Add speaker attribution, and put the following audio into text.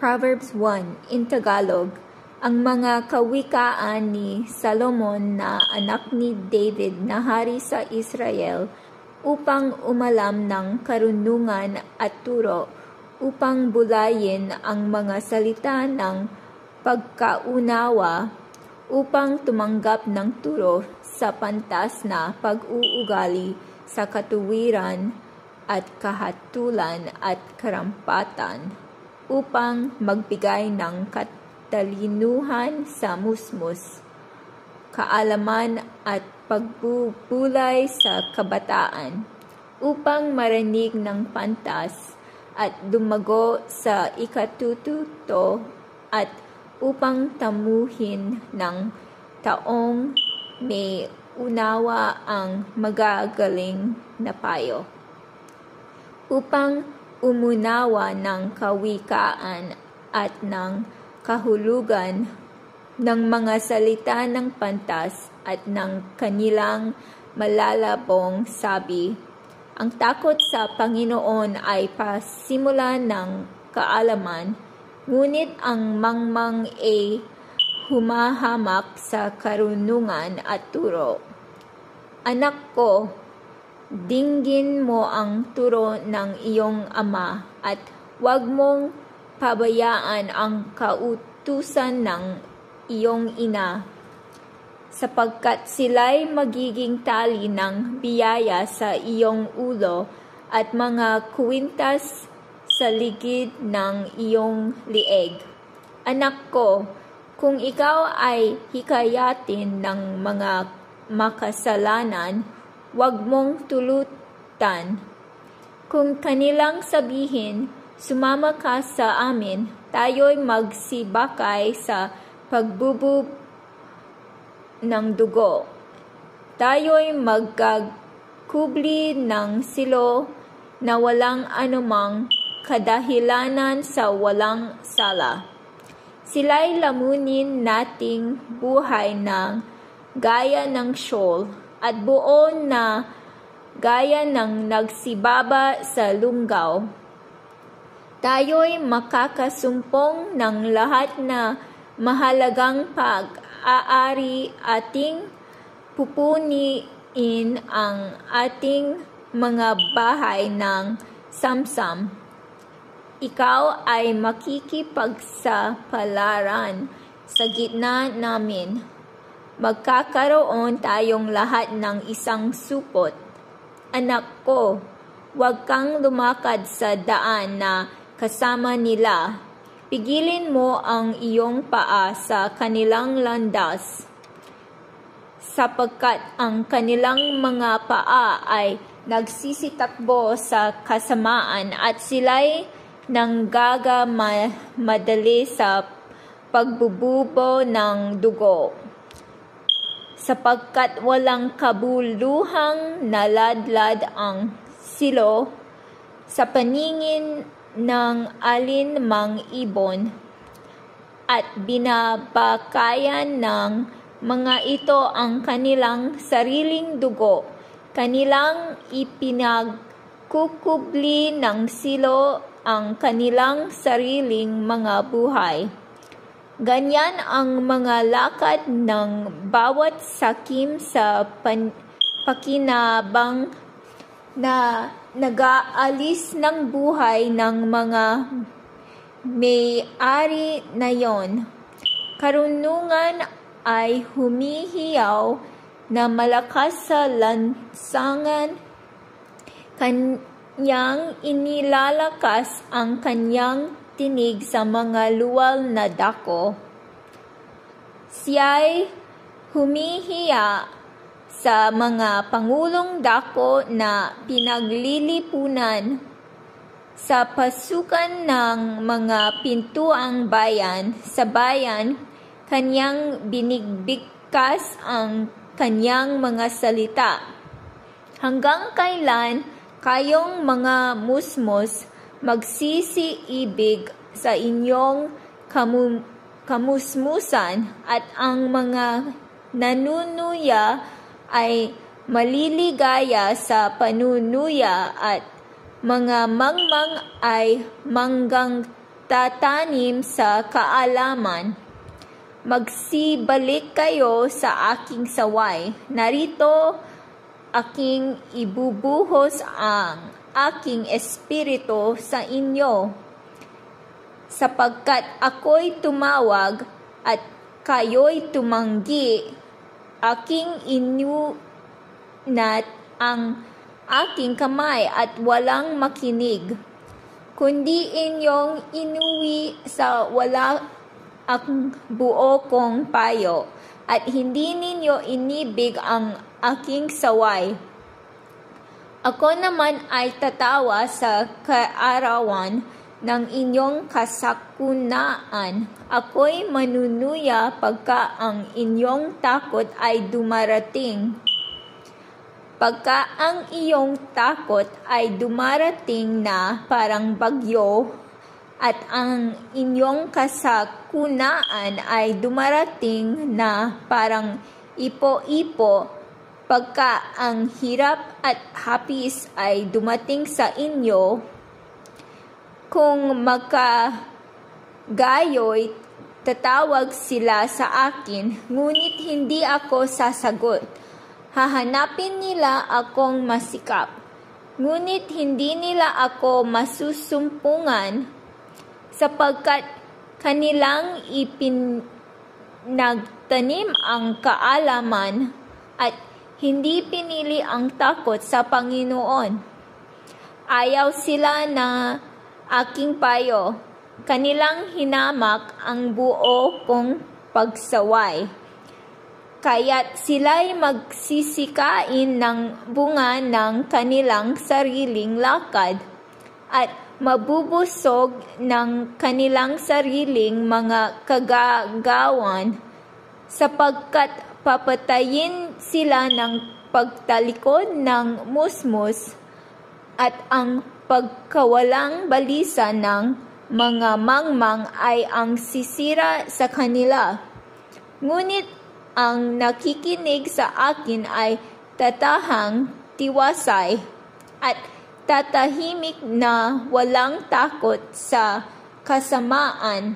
Speaker 1: Proverbs 1 in Tagalog, ang mga kawikaan ni Solomon na anak ni David na hari sa Israel upang umalam ng karunungan at turo, upang bulayin ang mga salita ng pagkaunawa, upang tumanggap ng turo sa pantas na pag-uugali sa katuwiran at kahatulan at karampatan, upang magbigay ng katalinuhan sa musmus, kaalaman at pagbubulay sa kabataan, upang marinig ng pantas at dumago sa ikatututo at upang tamuhin ng taong may unawa ang magagaling na payo, upang umunawa ng kawikaan at ng kahulugan ng mga salita ng pantas at ng kanilang malalabong sabi. Ang takot sa Panginoon ay pasimula ng kaalaman, ngunit ang mangmang ay humahamak sa karunungan at turo. Anak ko, dinggin mo ang turo ng iyong ama at huwag mong pabayaan ang kautusan ng iyong ina, sapagkat sila'y magiging tali ng biyaya sa iyong ulo at mga kwintas sa ligid ng iyong lieg. Anak ko, kung ikaw ay hikayatin ng mga makasalanan, huwag mong tulutan. Kung kanilang sabihin, sumama ka sa amin, tayo'y magsibakay sa pagbubub ng dugo. Tayo'y magkakubli ng silo na walang anumang kadahilanan sa walang sala. Sila'y lamunin nating buhay ng gaya ng syol at buo na gaya ng nagsibaba sa lunggaw. Tayo'y makakasumpong ng lahat na mahalagang pag-aari, ating pupuniin ang ating mga bahay ng samsam. Ikaw ay makikipagsapalaran sa gitna namin. Magkakaroon tayong lahat ng isang supot. Anak ko, huwag kang lumakad sa daan na kasama nila. Pigilin mo ang iyong paa sa kanilang landas, sapagkat ang kanilang mga paa ay nagsisitakbo sa kasamaan at sila'y nanggagamadali sa pagbububo ng dugo, sapagkat walang kabuluhang naladlad ang silo sa paningin ng alin mang ibon, at binabakayan ng mga ito ang kanilang sariling dugo. Kanilang ipinagkukubli ng silo ang kanilang sariling mga buhay. Ganyan ang mga lakad ng bawat sakim sa pakinabang na nag-aalis ng buhay ng mga may-ari na yon. Karunungan ay humihiyaw na malakas sa lansangan, kanyang inilalakas ang kanyang tinig sa mga luwal na dako. Siya'y humihiya sa mga pangulong dako na pinaglilipunan, sa pasukan ng mga pintuang bayan. Sa bayan, kanyang binigbigkas ang kanyang mga salita. Hanggang kailan kayong mga musmos magsisiibig sa inyong kamusmusan, at ang mga nanunuya ay maliligaya sa panunuya, at mga mangmang ay manggang magtatanim sa kaalaman. Magsibalik kayo sa aking saway. Narito aking ibubuhos ang aking espiritu sa inyo, sapagkat ako'y tumawag at kayo'y tumanggi. Aking inunat ang aking kamay at walang makinig, kundi inyong inuwi sa wala ang buo kong payo, at hindi ninyo inibig ang aking saway. Ako naman ay tatawa sa kaarawan ng inyong kasakunaan. Ako'y manunuya pagka ang inyong takot ay dumarating. Pagka ang iyong takot ay dumarating na parang bagyo, at ang inyong kasakunaan ay dumarating na parang ipo-ipo, pagka ang hirap at hapis ay dumating sa inyo, kung magkagayoy, tatawag sila sa akin, ngunit hindi ako sasagot. Hahanapin nila akong masikap, ngunit hindi nila ako masusumpungan, sapagkat kanilang ipinagtanim ang kaalaman at hindi pinili ang takot sa Panginoon. Ayaw sila na aking payo, kanilang hinamak ang buo kong pagsaway. Kaya't sila'y magsisikain ng bunga ng kanilang sariling lakad at mabubusog ng kanilang sariling mga kagagawan, sapagkat papatayin sila ng pagtalikod ng musmus at ang pagkawalang balisa ng mga mangmang ay ang sisira sa kanila. Ngunit ang nakikinig sa akin ay tatahang tiwasay at tatahimik na walang takot sa kasamaan.